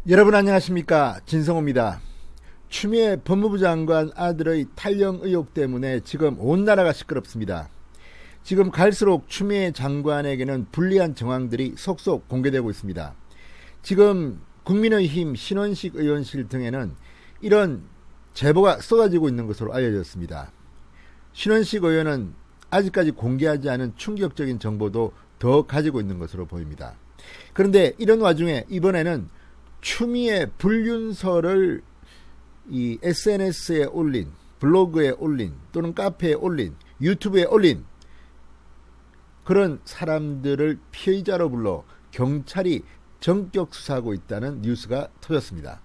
여러분 안녕하십니까, 진성호입니다. 추미애 법무부 장관 아들의 탈영 의혹 때문에 지금 온 나라가 시끄럽습니다. 지금 갈수록 추미애 장관에게는 불리한 정황들이 속속 공개되고 있습니다. 지금 국민의힘 신원식 의원실 등에는 이런 제보가 쏟아지고 있는 것으로 알려졌습니다. 신원식 의원은 아직까지 공개하지 않은 충격적인 정보도 더 가지고 있는 것으로 보입니다. 그런데 이런 와중에 이번에는 추미애 불륜설을 이 SNS에 올린, 블로그에 올린, 또는 카페에 올린, 유튜브에 올린 그런 사람들을 피의자로 불러 경찰이 전격 수사하고 있다는 뉴스가 터졌습니다.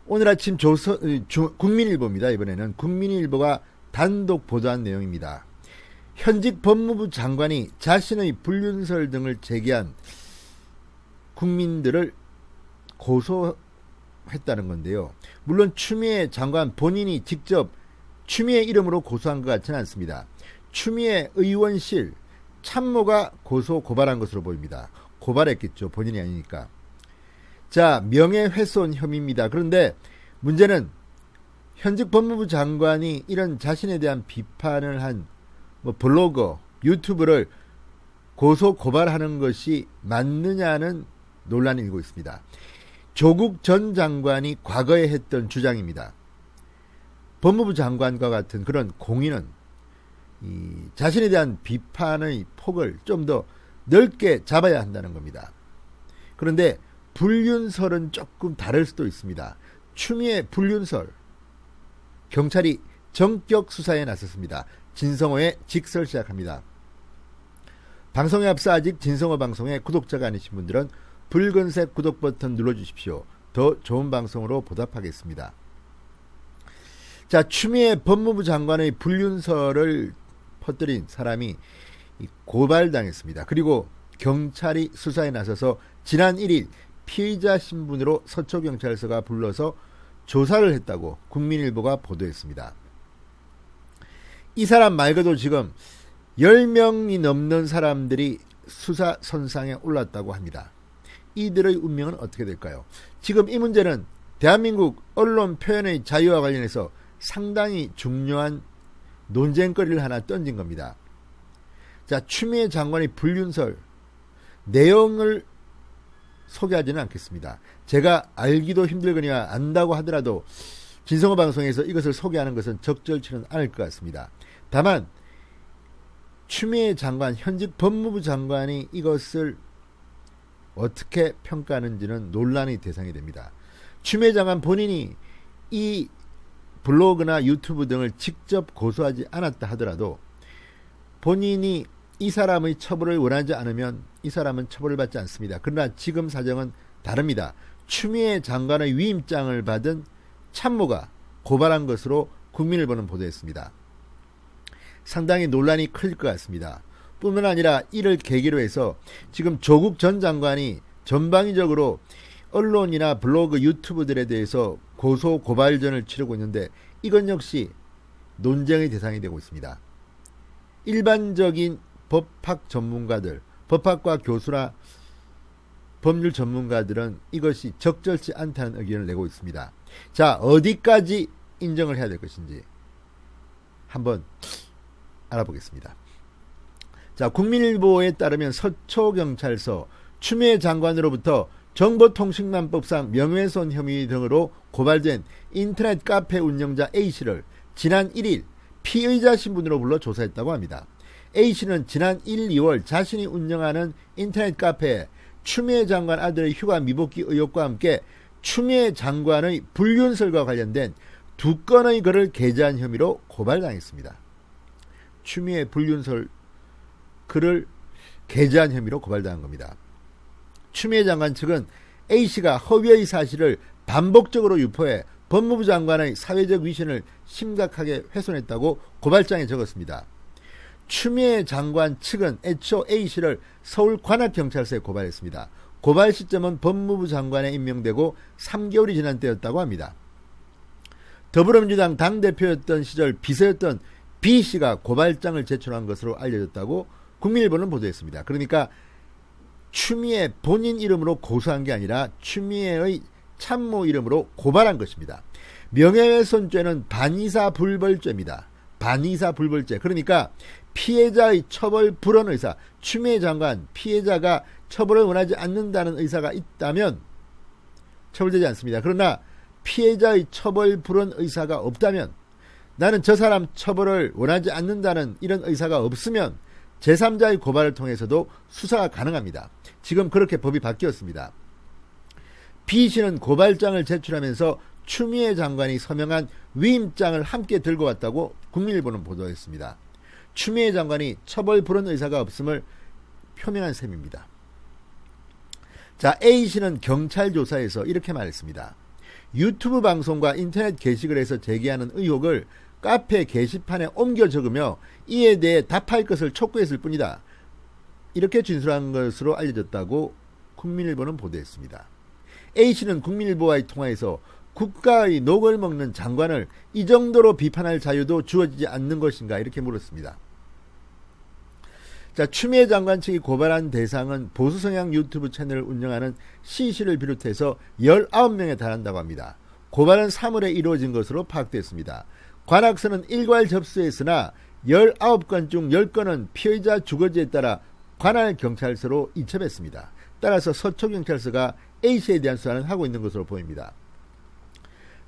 오늘 아침 국민일보입니다. 이번에는 국민일보가 단독 보도한 내용입니다. 현직 법무부 장관이 자신의 불륜설 등을 제기한 국민들을 고소했다는 건데요. 물론 추미애 장관 본인이 직접 추미애 이름으로 고소한 것 같지는 않습니다. 추미애 의원실 참모가 고발한 것으로 보입니다. 고발했겠죠. 본인이 아니니까. 자, 명예훼손 혐의입니다. 그런데 문제는 현직 법무부 장관이 이런 자신에 대한 비판을 한 블로거, 유튜브를 고발하는 것이 맞느냐는 논란이 일고 있습니다. 조국 전 장관이 과거에 했던 주장입니다. 법무부 장관과 같은 그런 공인은 자신에 대한 비판의 폭을 좀 더 넓게 잡아야 한다는 겁니다. 그런데 불륜설은 조금 다를 수도 있습니다. 추미애 불륜설, 경찰이 전격 수사에 나섰습니다. 진성호의 직설 시작합니다. 방송에 앞서 아직 진성호 방송의 구독자가 아니신 분들은 붉은색 구독 버튼 눌러주십시오. 더 좋은 방송으로 보답하겠습니다. 자, 추미애 법무부 장관의 불륜설을 퍼뜨린 사람이 고발당했습니다. 그리고 경찰이 수사에 나서서 지난 1일 피의자 신분으로 서초경찰서가 불러서 조사를 했다고 국민일보가 보도했습니다. 이 사람 말고도 지금 10명이 넘는 사람들이 수사 선상에 올랐다고 합니다. 이들의 운명은 어떻게 될까요? 지금 이 문제는 대한민국 언론 표현의 자유와 관련해서 상당히 중요한 논쟁거리를 하나 던진 겁니다. 자, 추미애 장관의 불륜설 내용을 소개하지는 않겠습니다. 제가 알기도 힘들거니와 안다고 하더라도 진성호 방송에서 이것을 소개하는 것은 적절치는 않을 것 같습니다. 다만 추미애 장관, 현직 법무부 장관이 이것을 어떻게 평가하는지는 논란의 대상이 됩니다. 추미애 장관 본인이 이 블로그나 유튜브 등을 직접 고소하지 않았다 하더라도 본인이 이 사람의 처벌을 원하지 않으면 이 사람은 처벌을 받지 않습니다. 그러나 지금 사정은 다릅니다. 추미애 장관의 위임장을 받은 참모가 고발한 것으로 국민일보는 보도했습니다. 상당히 논란이 클 것 같습니다. 뿐만 아니라 이를 계기로 해서 지금 조국 전 장관이 전방위적으로 언론이나 블로그, 유튜브들에 대해서 고발전을 치르고 있는데 이건 역시 논쟁의 대상이 되고 있습니다. 일반적인 법학 전문가들, 법학과 교수나 법률 전문가들은 이것이 적절치 않다는 의견을 내고 있습니다. 자, 어디까지 인정을 해야 될 것인지 한번 알아보겠습니다. 자, 국민일보에 따르면 서초경찰서 추미애 장관으로부터 정보통신망법상 명예훼손 혐의 등으로 고발된 인터넷 카페 운영자 A씨를 지난 1일 피의자 신분으로 불러 조사했다고 합니다. A씨는 지난 1, 2월 자신이 운영하는 인터넷 카페에 추미애 장관 아들의 휴가 미복귀 의혹과 함께 추미애 장관의 불륜설과 관련된 2건의 글을 게재한 혐의로 고발당했습니다. 추미애 불륜설 글을 게재한 혐의로 고발당한 겁니다. 추미애 장관 측은 A씨가 허위의 사실을 반복적으로 유포해 법무부 장관의 사회적 위신을 심각하게 훼손했다고 고발장에 적었습니다. 추미애 장관 측은 애초 A씨를 서울관악경찰서에 고발했습니다. 고발 시점은 법무부 장관에 임명되고 3개월이 지난 때였다고 합니다. 더불어민주당 당대표였던 시절 비서였던 B씨가 고발장을 제출한 것으로 알려졌다고 국민일보는 보도했습니다. 그러니까 추미애 본인 이름으로 고소한 게 아니라 추미애의 참모 이름으로 고발한 것입니다. 명예훼손죄는 반의사불벌죄입니다. 반의사불벌죄. 그러니까 피해자의 처벌 불원 의사, 추미애 장관 피해자가 처벌을 원하지 않는다는 의사가 있다면 처벌되지 않습니다. 그러나 피해자의 처벌 불원 의사가 없다면, 나는 저 사람 처벌을 원하지 않는다는 이런 의사가 없으면 제3자의 고발을 통해서도 수사가 가능합니다. 지금 그렇게 법이 바뀌었습니다. B 씨는 고발장을 제출하면서 추미애 장관이 서명한 위임장을 함께 들고 왔다고 국민일보는 보도했습니다. 추미애 장관이 처벌 불원 의사가 없음을 표명한 셈입니다. 자, A 씨는 경찰 조사에서 이렇게 말했습니다. 유튜브 방송과 인터넷 게시글에서 제기하는 의혹을 카페 게시판에 옮겨 적으며 이에 대해 답할 것을 촉구했을 뿐이다. 이렇게 진술한 것으로 알려졌다고 국민일보는 보도했습니다. A씨는 국민일보와의 통화에서 국가의 녹을 먹는 장관을 이 정도로 비판할 자유도 주어지지 않는 것인가 이렇게 물었습니다. 자, 추미애 장관 측이 고발한 대상은 보수 성향 유튜브 채널을 운영하는 C씨를 비롯해서 19명에 달한다고 합니다. 고발은 3월에 이루어진 것으로 파악됐습니다. 관악서는 일괄 접수했으나 19건 중 10건은 피의자 주거지에 따라 관할 경찰서로 이첩했습니다. 따라서 서초경찰서가 A씨에 대한 수사는 하고 있는 것으로 보입니다.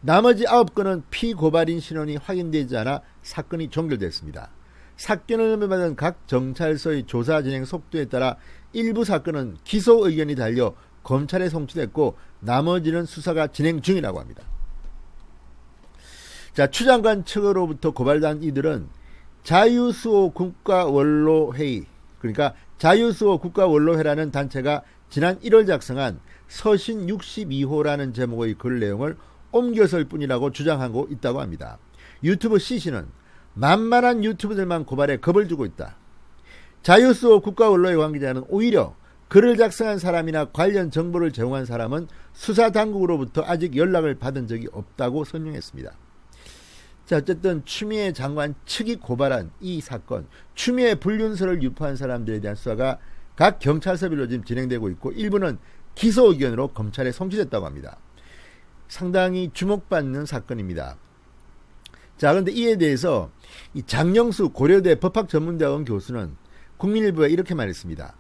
나머지 9건은 피고발인 신원이 확인되지 않아 사건이 종결됐습니다. 사건을 넘겨받은 각 경찰서의 조사 진행 속도에 따라 일부 사건은 기소 의견이 달려 검찰에 송치됐고 나머지는 수사가 진행 중이라고 합니다. 자, 추 장관 측으로부터 고발된 이들은 자유수호 국가원로회의, 그러니까 자유수호 국가원로회라는 단체가 지난 1월 작성한 서신 62호라는 제목의 글 내용을 옮겨설 뿐이라고 주장하고 있다고 합니다. 유튜브 C씨는 만만한 유튜브들만 고발해 겁을 주고 있다. 자유수호 국가원로회 관계자는 오히려 글을 작성한 사람이나 관련 정보를 제공한 사람은 수사당국으로부터 아직 연락을 받은 적이 없다고 설명했습니다. 자, 어쨌든 추미애 장관 측이 고발한 이 사건, 추미애 불륜설을 유포한 사람들에 대한 수사가 각 경찰서별로 지금 진행되고 있고 일부는 기소 의견으로 검찰에 송치됐다고 합니다. 상당히 주목받는 사건입니다. 자, 그런데 이에 대해서 이 장영수 고려대 법학전문대학원 교수는 국민일보에 이렇게 말했습니다.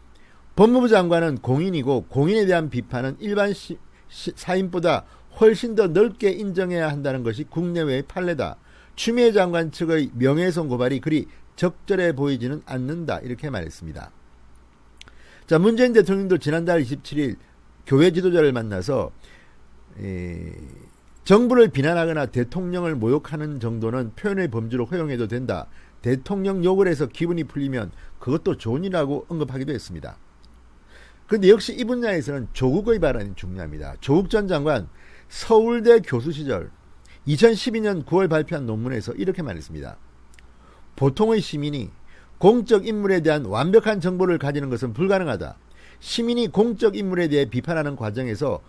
법무부 장관은 공인이고 공인에 대한 비판은 일반 사인보다 훨씬 더 넓게 인정해야 한다는 것이 국내외의 판례다. 추미애 장관 측의 명예훼손 고발이 그리 적절해 보이지는 않는다. 이렇게 말했습니다. 자, 문재인 대통령도 지난달 27일 교회 지도자를 만나서 정부를 비난하거나 대통령을 모욕하는 정도는 표현의 범주로 허용해도 된다. 대통령 욕을 해서 기분이 풀리면 그것도 좋은 일이라고 언급하기도 했습니다. 그런데 역시 이 분야에서는 조국의 발언이 중요합니다. 조국 전 장관 서울대 교수 시절 2012년 9월 발표한 논문에서 이렇게 말했습니다. 보통의 시민이 공적 인물에 대한 완벽한 정보를 가지는 것은 불가능하다. 시민이 공적 인물에 대해 비판하는 과정에서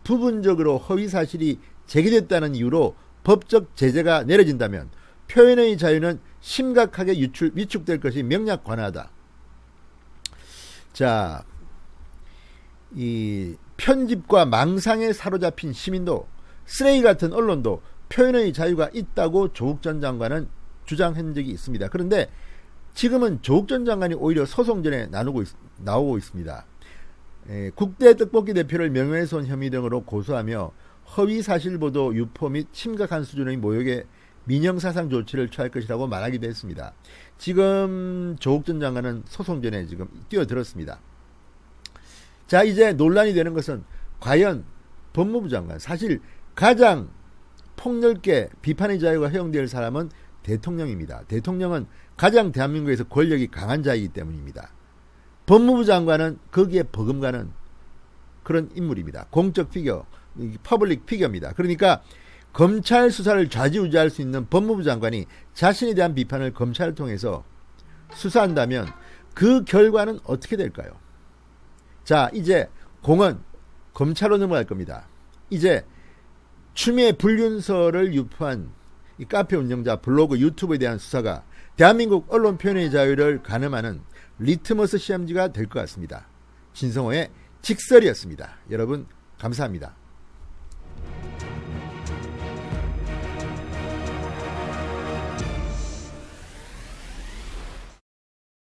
부분적으로 허위 사실이 제기됐다는 이유로 법적 제재가 내려진다면 표현의 자유는 심각하게 위축될 것이 명확 관하다. 자, 이 편집과 망상에 사로잡힌 시민도 쓰레기 같은 언론도 표현의 자유가 있다고 조국 전 장관은 주장한 적이 있습니다. 그런데 지금은 조국 전 장관이 오히려 소송전에 나오고 있습니다. 국대 떡볶이 대표를 명예훼손 혐의 등으로 고소하며 허위 사실 보도 유포 및 심각한 수준의 모욕에 민형사상 조치를 취할 것이라고 말하기도 했습니다. 지금 조국 전 장관은 소송전에 지금 뛰어들었습니다. 자, 이제 논란이 되는 것은 과연 법무부 장관, 사실 가장 폭넓게 비판의 자유가 허용될 사람은 대통령입니다. 대통령은 가장 대한민국에서 권력이 강한 자이기 때문입니다. 법무부 장관은 거기에 버금가는 그런 인물입니다. 공적 피겨, 퍼블릭 피겨입니다. 그러니까 검찰 수사를 좌지우지할 수 있는 법무부 장관이 자신에 대한 비판을 검찰을 통해서 수사한다면 그 결과는 어떻게 될까요? 자, 이제 공은 검찰로 넘어갈 겁니다. 이제 추미애 불륜설을 유포한 이 카페 운영자, 블로그, 유튜브에 대한 수사가 대한민국 언론 표현의 자유를 가늠하는 리트머스 시험지가 될 것 같습니다. 진성호의 직설이었습니다. 여러분 감사합니다.